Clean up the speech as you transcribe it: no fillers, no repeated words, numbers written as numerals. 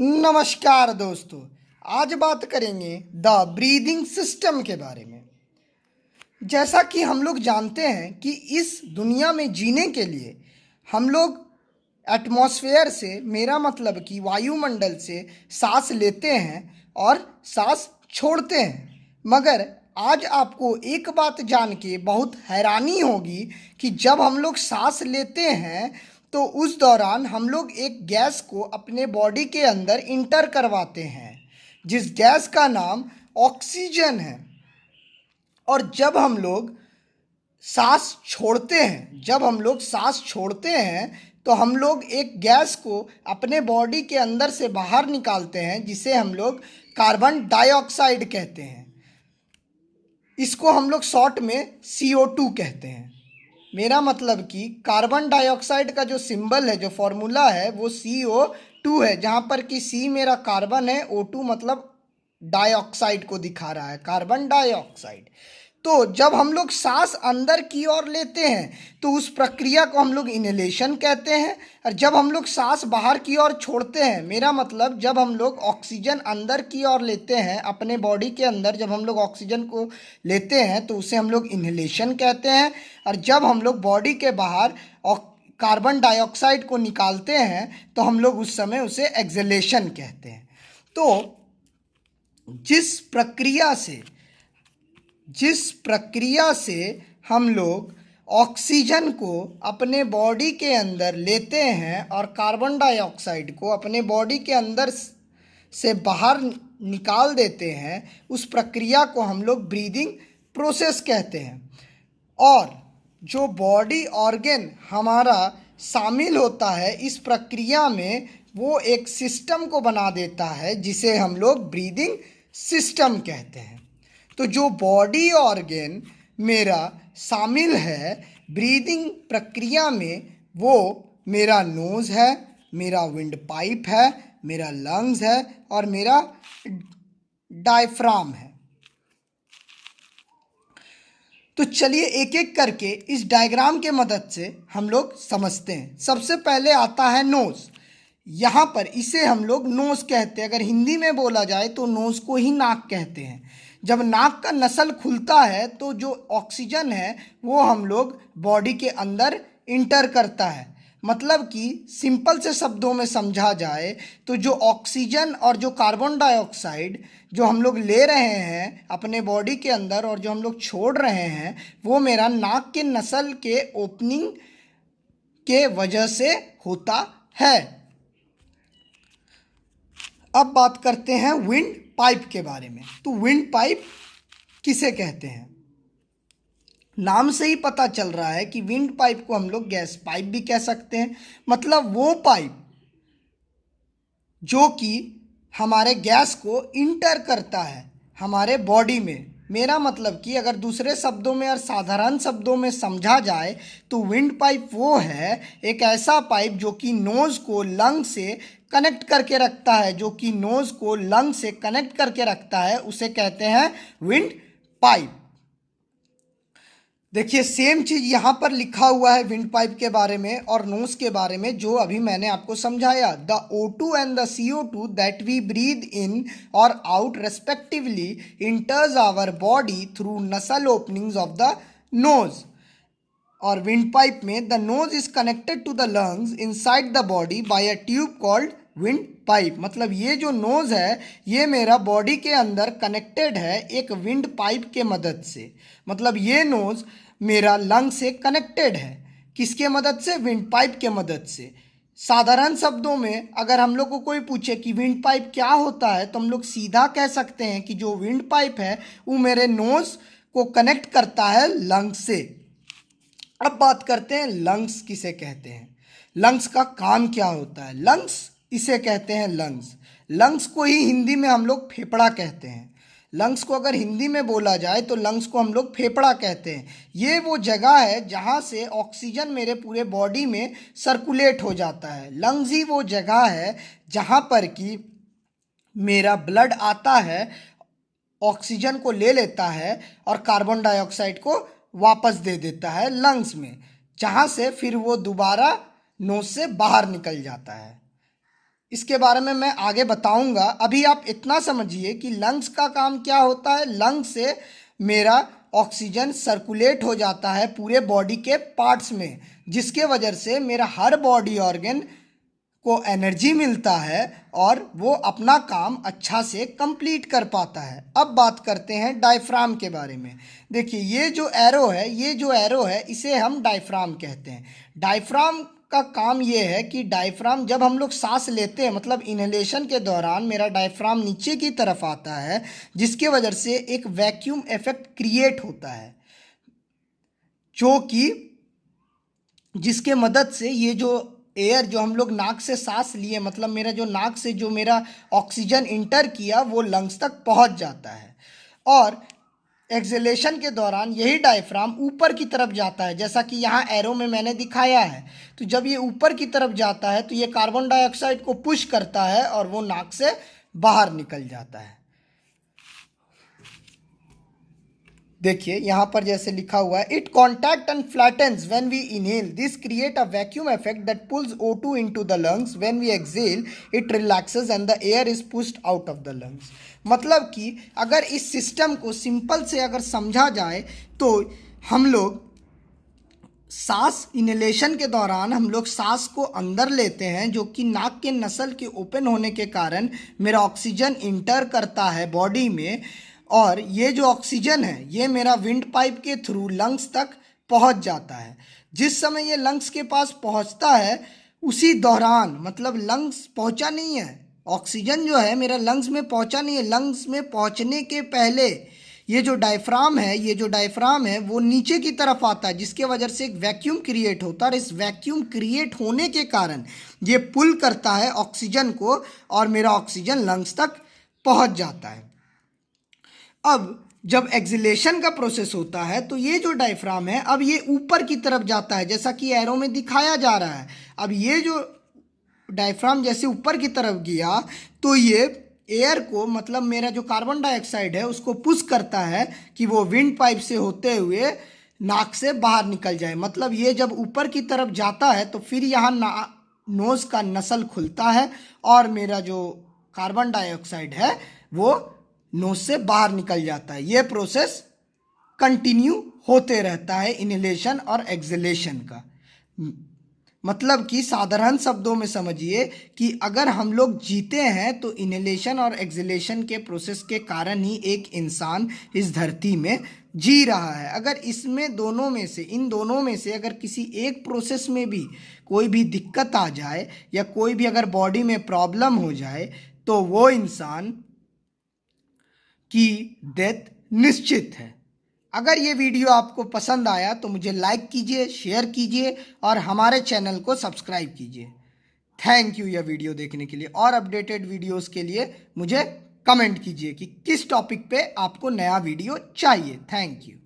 नमस्कार दोस्तों, आज बात करेंगे द ब्रीदिंग सिस्टम के बारे में। जैसा कि हम लोग जानते हैं कि इस दुनिया में जीने के लिए हम लोग एटमॉस्फेयर से, मेरा मतलब कि वायुमंडल से सांस लेते हैं और सांस छोड़ते हैं। मगर आज आपको एक बात जान के बहुत हैरानी होगी कि जब हम लोग सांस लेते हैं तो उस दौरान हम लोग एक गैस को अपने बॉडी के अंदर इंटर करवाते हैं, जिस गैस का नाम ऑक्सीजन है। और जब हम लोग सांस छोड़ते हैं तो हम लोग एक गैस को अपने बॉडी के अंदर से बाहर निकालते हैं, जिसे हम लोग कार्बन डाइऑक्साइड कहते हैं। इसको हम लोग शॉर्ट में CO2 कहते हैं। मेरा मतलब कि कार्बन डाइऑक्साइड का जो सिंबल है, जो फॉर्मूला है, वो CO2 है, जहाँ पर कि C मेरा कार्बन है, O2 मतलब डाइऑक्साइड को दिखा रहा है, कार्बन डाइऑक्साइड। तो जब हम लोग सांस अंदर की ओर लेते हैं तो उस प्रक्रिया को हम लोग इनहेलेशन कहते हैं, और जब हम लोग सांस बाहर की ओर छोड़ते हैं, मेरा मतलब जब हम लोग ऑक्सीजन अंदर की ओर लेते हैं अपने बॉडी के अंदर, जब हम लोग ऑक्सीजन को लेते हैं तो उसे हम लोग इनहेलेशन कहते हैं। और जब हम लोग बॉडी के बाहर कार्बन डाइऑक्साइड को निकालते हैं तो हम लोग उस समय उसे एक्सहेलेशन कहते हैं। तो जिस प्रक्रिया से हम लोग ऑक्सीजन को अपने बॉडी के अंदर लेते हैं और कार्बन डाइऑक्साइड को अपने बॉडी के अंदर से बाहर निकाल देते हैं, उस प्रक्रिया को हम लोग ब्रीदिंग प्रोसेस कहते हैं। और जो बॉडी ऑर्गन हमारा शामिल होता है इस प्रक्रिया में, वो एक सिस्टम को बना देता है, जिसे हम लोग ब्रीदिंग सिस्टम कहते हैं। तो जो बॉडी ऑर्गन मेरा शामिल है ब्रीदिंग प्रक्रिया में, वो मेरा नोज़ है, मेरा विंड पाइप है, मेरा लंग्स है और मेरा डायफ्राम है। तो चलिए एक एक करके इस डायग्राम के मदद से हम लोग समझते हैं। सबसे पहले आता है नोज़। यहाँ पर इसे हम लोग नोज़ कहते हैं। अगर हिंदी में बोला जाए तो नोज़ को ही नाक कहते हैं। जब नाक का नसल खुलता है तो जो ऑक्सीजन है वो हम लोग बॉडी के अंदर इंटर करता है। मतलब कि सिंपल से शब्दों में समझा जाए तो जो ऑक्सीजन और जो कार्बन डाइऑक्साइड जो हम लोग ले रहे हैं अपने बॉडी के अंदर और जो हम लोग छोड़ रहे हैं, वो मेरा नाक के नसल के ओपनिंग के वजह से होता है। अब बात करते हैं विंड पाइप के बारे में। तो विंड पाइप किसे कहते हैं? नाम से ही पता चल रहा है कि विंड पाइप को हम लोग गैस पाइप भी कह सकते हैं। मतलब वो पाइप जो कि हमारे गैस को इंटर करता है हमारे बॉडी में। मेरा मतलब कि अगर दूसरे शब्दों में और साधारण शब्दों में समझा जाए तो विंड पाइप वो है, एक ऐसा पाइप जो कि नोज़ को लंग से कनेक्ट करके रखता है, उसे कहते हैं विंड पाइप। देखिए सेम चीज़ यहाँ पर लिखा हुआ है विंड पाइप के बारे में और नोज़ के बारे में, जो अभी मैंने आपको समझाया। The O2 and the CO2 that we breathe in और out respectively enters our body through nasal openings of the nose. और विंड पाइप में the nose is connected to the lungs inside the body by a tube called wind pipe. मतलब ये जो nose है ये मेरा body के अंदर कनेक्टेड है एक विंड पाइप के मदद से। मतलब ये नोज़ मेरा लंग से कनेक्टेड है, किसके मदद से? विंड पाइप के मदद से। साधारण शब्दों में अगर हम लोग को कोई पूछे कि विंड पाइप क्या होता है, तो हम लोग सीधा कह सकते हैं कि जो विंड पाइप है वो मेरे नोज़ को कनेक्ट करता है लंग से। अब बात करते हैं लंग्स किसे कहते हैं, लंग्स का काम क्या होता है। लंग्स इसे कहते हैं लंग्स को ही हिंदी में हम लोग फेफड़ा कहते हैं। लंग्स को अगर हिंदी में बोला जाए तो लंग्स को हम लोग फेफड़ा कहते हैं। ये वो जगह है जहाँ से ऑक्सीजन मेरे पूरे बॉडी में सर्कुलेट हो जाता है। लंग्स ही वो जगह है जहाँ पर कि मेरा ब्लड आता है, ऑक्सीजन को ले लेता है और कार्बन डाइऑक्साइड को वापस दे देता है लंग्स में, जहाँ से फिर वो दोबारा नोज से बाहर निकल जाता है। इसके बारे में मैं आगे बताऊंगा। अभी आप इतना समझिए कि लंग्स का काम क्या होता है। लंग्स से मेरा ऑक्सीजन सर्कुलेट हो जाता है पूरे बॉडी के पार्ट्स में, जिसके वजह से मेरा हर बॉडी ऑर्गन को एनर्जी मिलता है और वो अपना काम अच्छा से कंप्लीट कर पाता है। अब बात करते हैं डायफ्राम के बारे में। देखिए ये जो एरो है इसे हम डायफ्राम कहते हैं। डायफ्राम का काम ये है कि डायफ्राम जब हम लोग सांस लेते हैं, मतलब इनहेलेशन के दौरान मेरा डायफ्राम नीचे की तरफ आता है, जिसके वजह से एक वैक्यूम इफेक्ट क्रिएट होता है, जो कि जिसके मदद से ये जो एयर जो हम लोग नाक से सांस लिए, मतलब मेरा जो नाक से जो मेरा ऑक्सीजन इंटर किया वो लंग्स तक पहुंच जाता है। और एक्सहेलेशन के दौरान यही डायफ्राम ऊपर की तरफ जाता है, जैसा कि यहाँ एरो में मैंने दिखाया है। तो जब ये ऊपर की तरफ जाता है तो ये कार्बन डाइऑक्साइड को पुश करता है और वो नाक से बाहर निकल जाता है। देखिए यहाँ पर जैसे लिखा हुआ है, it contract and flattens when we inhale, this create a vacuum effect that pulls O2 into the lungs, when we exhale it relaxes and the air is pushed out of the lungs. मतलब कि अगर इस system को simple से अगर समझा जाए तो हम लोग सांस इनहेलेशन के दौरान हम लोग सांस को अंदर लेते हैं, जो कि नाक के नसल के ओपन होने के कारण मेरा ऑक्सीजन इंटर करता है बॉडी में, और ये जो ऑक्सीजन है ये मेरा विंड पाइप के थ्रू लंग्स तक पहुंच जाता है। जिस समय ये लंग्स के पास पहुंचता है उसी दौरान, मतलब लंग्स पहुंचा नहीं है, ऑक्सीजन जो है मेरा लंग्स में पहुंचा नहीं है, लंग्स में पहुंचने के पहले ये जो डायफ्राम है वो नीचे की तरफ आता है, जिसके वजह से एक वैक्यूम क्रिएट होता है। और इस वैक्यूम क्रिएट होने के कारण ये पुल करता है ऑक्सीजन को और मेरा ऑक्सीजन लंग्स तक पहुंच जाता है। अब जब एक्सहेलेशन का प्रोसेस होता है तो ये जो डायफ्राम है अब ये ऊपर की तरफ जाता है, जैसा कि एरो में दिखाया जा रहा है। अब ये जो डायफ्राम जैसे ऊपर की तरफ गया तो ये एयर को, मतलब मेरा जो कार्बन डाइऑक्साइड है उसको पुश करता है कि वो विंड पाइप से होते हुए नाक से बाहर निकल जाए। मतलब ये जब ऊपर की तरफ जाता है तो फिर यहाँ नोज़ का नसल खुलता है और मेरा जो कार्बन डाइऑक्साइड है वो नोज से बाहर निकल जाता है। ये प्रोसेस कंटिन्यू होते रहता है इनहेलेशन और एक्सहेलेशन का। मतलब कि साधारण शब्दों में समझिए कि अगर हम लोग जीते हैं तो इनहेलेशन और एक्सहेलेशन के प्रोसेस के कारण ही एक इंसान इस धरती में जी रहा है। अगर इसमें इन दोनों में से अगर किसी एक प्रोसेस में भी कोई भी दिक्कत आ जाए या कोई भी अगर बॉडी में प्रॉब्लम हो जाए तो वो इंसान की डेथ निश्चित है। अगर ये वीडियो आपको पसंद आया तो मुझे लाइक कीजिए, शेयर कीजिए और हमारे चैनल को सब्सक्राइब कीजिए। थैंक यू यह वीडियो देखने के लिए। और अपडेटेड वीडियोस के लिए मुझे कमेंट कीजिए कि किस टॉपिक पे आपको नया वीडियो चाहिए। Thank you.